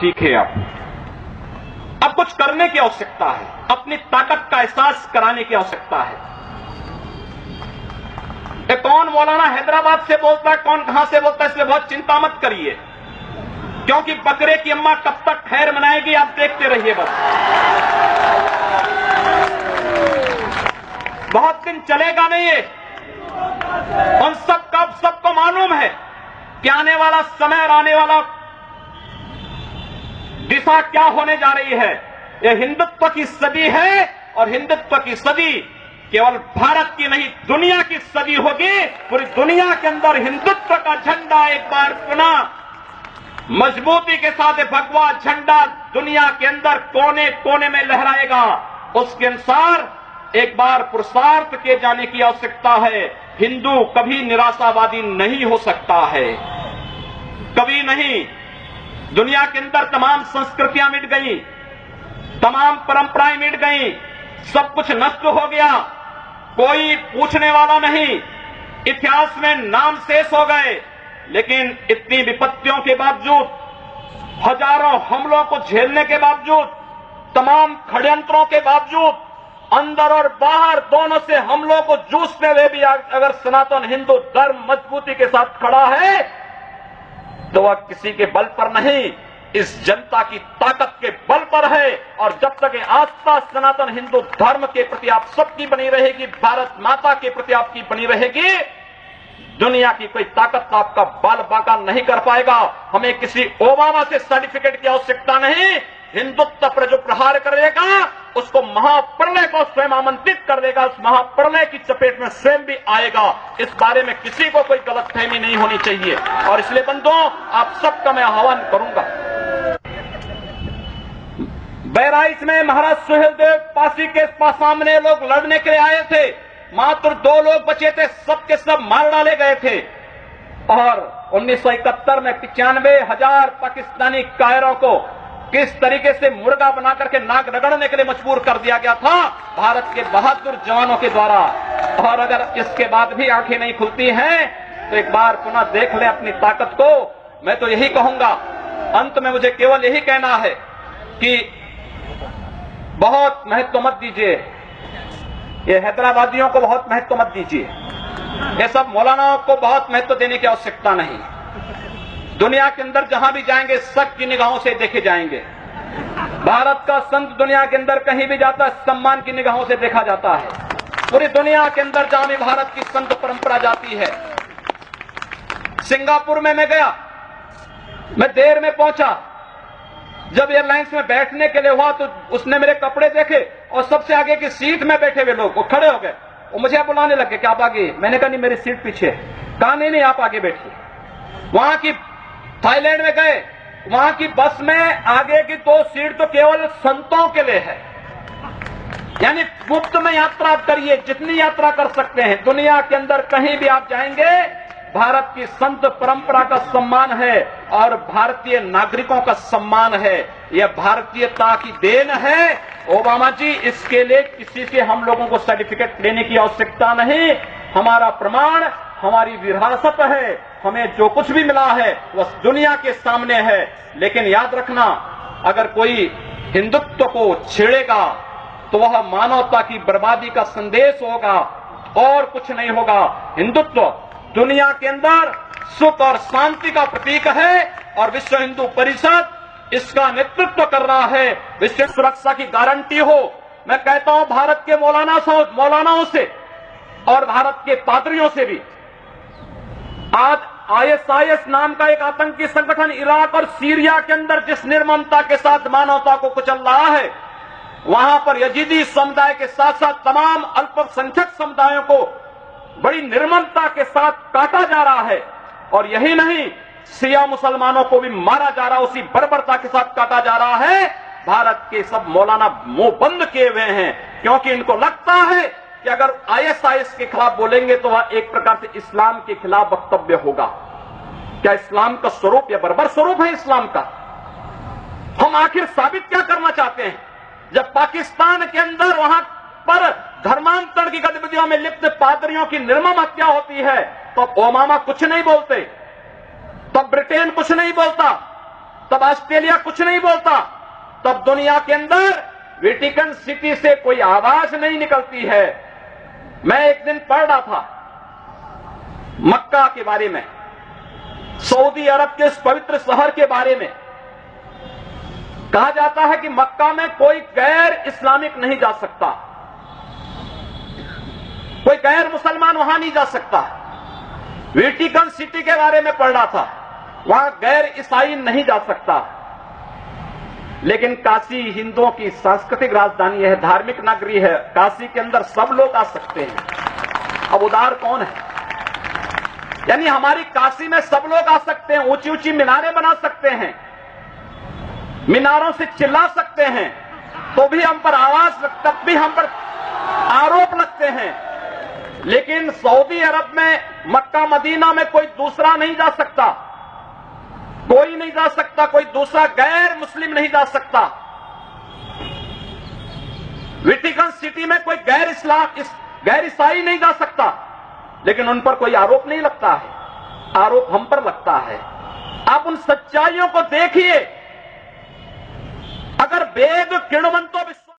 सीखे। अब कुछ करने की आवश्यकता है, अपनी ताकत का एहसास कराने की आवश्यकता है। कौन मौलाना हैदराबाद से बोलता है, कौन कहां से बोलता है, इसलिए बहुत चिंता मत करिए, क्योंकि बकरे की अम्मा कब तक खैर मनाएगी आप देखते रहिए। बस बहुत दिन चलेगा नहीं ये। उन सबको मालूम है कि आने वाला समय और आने वाला दिशा क्या होने जा रही है। यह हिंदुत्व की सदी है और हिंदुत्व की सदी केवल भारत की नहीं दुनिया की सदी होगी। पूरी दुनिया के अंदर हिंदुत्व का झंडा एक बार पुनः मजबूती के साथ भगवा झंडा दुनिया के अंदर कोने कोने में लहराएगा। उसके अनुसार एक बार पुरुषार्थ किए जाने की आवश्यकता है। हिंदू कभी निराशावादी नहीं हो सकता है, कभी नहीं। दुनिया के अंदर तमाम संस्कृतियां मिट गई, तमाम परंपराएं मिट गई, सब कुछ नष्ट हो गया, कोई पूछने वाला नहीं, इतिहास में नाम शेष हो गए। लेकिन इतनी विपत्तियों के बावजूद, हजारों हमलों को झेलने के बावजूद, तमाम षड्यंत्रों के बावजूद, अंदर और बाहर दोनों से हमलों को जूझते हुए भी अगर सनातन हिंदू धर्म मजबूती के साथ खड़ा है तो वह किसी के बल पर नहीं, इस जनता की ताकत के बल पर है। और जब तक ये आस्था सनातन हिंदू धर्म के प्रति आप सबकी बनी रहेगी, भारत माता के प्रति आपकी बनी रहेगी, दुनिया की कोई ताकत आपका बाल बांका नहीं कर पाएगा। हमें किसी ओबामा से सर्टिफिकेट की आवश्यकता नहीं। हिंदुत्व पर जो प्रहार करेगा उसको महाप्रलय को स्वयं आमंत्रित कर देगा, उस महाप्रलय की चपेट में स्वयं भी आएगा। इस बारे में किसी को कोई गलतफहमी नहीं होनी चाहिए। और इसलिए बंधुओं, आप सबका मैं आह्वान करूंगा। बहराइच में महाराज सुहेलदेव पासी के सामने लोग लड़ने के लिए आए थे, मात्र 2 लोग बचे थे, सब के सब मार डाले गए थे। और 1971 में 95,000 पाकिस्तानी कायरों को किस तरीके से मुर्गा बना करके नाक रगड़ने के लिए मजबूर कर दिया गया था भारत के बहादुर जवानों के द्वारा। और अगर इसके बाद भी आंखें नहीं खुलती हैं तो एक बार पुनः देख लें अपनी ताकत को। मैं तो यही कहूंगा, अंत में मुझे केवल यही कहना है कि बहुत महत्व मत दीजिए, ये हैदराबादियों को बहुत महत्व मत दीजिए, ये सब मौलानाओं को बहुत महत्व देने की आवश्यकता नहीं। दुनिया के अंदर जहां भी जाएंगे शक की निगाहों से देखे जाएंगे। भारत का संत दुनिया के अंदर कहीं भी जाता है सम्मान की निगाहों से देखा जाता है। पूरी दुनिया के अंदर जहां भी भारत की संत परंपरा जाती है। सिंगापुर में मैं गया, मैं देर में पहुंचा, जब एयरलाइंस में बैठने के लिए हुआ तो उसने मेरे कपड़े देखे और सबसे आगे की सीट में बैठे हुए लोग वो खड़े हो गए, वो मुझे बुलाने लगे कि आप आगे। मैंने कहा नहीं, मेरी सीट पीछे। कहा नहीं, आप आगे बैठिए। वहां की थाईलैंड में गए, वहां की बस में आगे की 2 सीट तो केवल संतों के लिए है, यानी मुफ्त में यात्रा करिए, जितनी यात्रा कर सकते हैं। दुनिया के अंदर कहीं भी आप जाएंगे, भारत की संत परंपरा का सम्मान है और भारतीय नागरिकों का सम्मान है। यह भारतीयता की देन है। ओबामा जी, इसके लिए किसी से हम लोगों को सर्टिफिकेट लेने की आवश्यकता नहीं। हमारा प्रमाण हमारी विरासत है, हमें जो कुछ भी मिला है वह दुनिया के सामने है। लेकिन याद रखना, अगर कोई हिंदुत्व को छेड़ेगा तो वह मानवता की बर्बादी का संदेश होगा और कुछ नहीं होगा। हिंदुत्व दुनिया के अंदर सुख और शांति का प्रतीक है और विश्व हिंदू परिषद इसका नेतृत्व कर रहा है। विश्व सुरक्षा की गारंटी हो। मैं कहता हूं भारत के मौलानाओं से और भारत के पादरियों से भी, आज ISIS नाम का एक आतंकी संगठन इराक और सीरिया के अंदर जिस निर्ममता के साथ मानवता को कुचल रहा है, वहां पर यजीदी समुदाय के साथ साथ तमाम अल्पसंख्यक समुदायों को बड़ी निर्ममता के साथ काटा जा रहा है। और यही नहीं, शिया मुसलमानों को भी मारा जा रहा है, उसी बर्बरता के साथ काटा जा रहा है। भारत के सब मौलाना मुंह बंद किए हुए हैं, क्योंकि इनको लगता है कि अगर ISIS के खिलाफ बोलेंगे तो वह एक प्रकार से इस्लाम के खिलाफ वक्तव्य होगा। क्या इस्लाम का स्वरूप या बर्बर स्वरूप है इस्लाम का? हम आखिर साबित क्या करना चाहते हैं? जब पाकिस्तान के अंदर वहां पर धर्मांतरण की गतिविधियों में लिप्त पादरियों की निर्मम हत्या होती है तो ओबामा कुछ नहीं बोलते, तब ब्रिटेन कुछ नहीं बोलता, तब ऑस्ट्रेलिया कुछ नहीं बोलता, तब दुनिया के अंदर वेटिकन सिटी से कोई आवाज नहीं निकलती है। मैं एक दिन पढ़ रहा था मक्का के बारे में, सऊदी अरब के इस पवित्र शहर के बारे में। कहा जाता है कि मक्का में कोई गैर इस्लामिक नहीं जा सकता, कोई गैर मुसलमान वहां नहीं जा सकता। वेटिकन सिटी के बारे में पढ़ रहा था, वहां गैर ईसाई नहीं जा सकता। लेकिन काशी हिंदुओं की सांस्कृतिक राजधानी है, धार्मिक नगरी है, काशी के अंदर सब लोग आ सकते हैं। अब उदार कौन है? यानी हमारी काशी में सब लोग आ सकते हैं, ऊंची ऊंची मीनारें बना सकते हैं, मीनारों से चिल्ला सकते हैं, तो भी हम पर आवाज, तब भी हम पर आरोप लगते हैं। लेकिन सऊदी अरब में, मक्का मदीना में कोई दूसरा नहीं जा सकता, कोई नहीं जा सकता, कोई दूसरा गैर मुस्लिम नहीं जा सकता। वेटिकन सिटी में कोई गैर ईसाई नहीं जा सकता, लेकिन उन पर कोई आरोप नहीं लगता है, आरोप हम पर लगता है। आप उन सच्चाइयों को देखिए। अगर वेद किण्वंतो